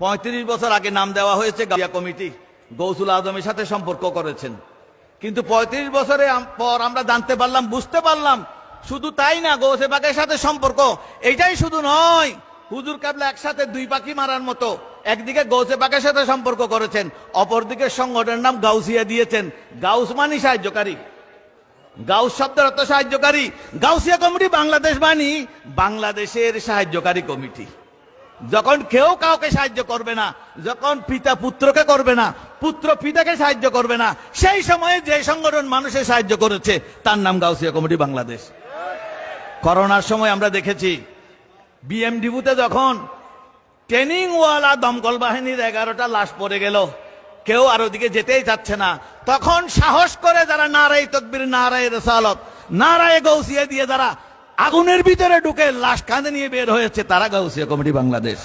35 বছর আগে নাম দেওয়া হয়েছে গাউসিয়া কমিটি, গৌসুল আজমের সাথে সম্পর্ক করেছেন। কিন্তু 35 বছরে পর আমরা জানতে পারলাম, বুঝতে পারলাম, শুধু তাই না, গৌসে পাকের সাথে সম্পর্ক এইটাই শুধু নয়, হুজুর কেবলা একসাথে দুই পাখি মারার মতো, একদিকে গৌসে পাকের সাথে সম্পর্ক করেছেন, অপরদিকে সংগঠনের নাম গাউসিয়া দিয়েছেন। গাউস মানি সাহায্যকারী, গাউস শব্দের অর্থ সাহায্যকারী। গাউসিয়া কমিটি বাংলাদেশ মানি বাংলাদেশের সাহায্যকারী কমিটি। যখন কেউ কাউকে সাহায্য করবে না, যখন পিতা পুত্রকে করবে না, পুত্র পিতাকে সাহায্য করবে না, সেই সময়ে যে সংগঠন মানুষের সাহায্য করেছে তার নাম গাউসিয়া কমিটি বাংলাদেশ। করোনার সময় আমরা দেখেছি বিএমডিবুতে যখন ট্রেনিং ওয়ালা দমকল বাহিনীর 11টা লাশ পড়ে গেল, কেউ আর ওদিকে যেতেই চাচ্ছে না, তখন সাহস করে যারা নারায়ে তাকবীর, নারায়ে রিসালাত, নারায়ে গাউসিয়া দিয়ে যারা আগুনের ভিতরে ঢুকে লাশ কাঁধে নিয়ে বের হয়েছে, তারা গাউসিয়া কমিটি বাংলাদেশ।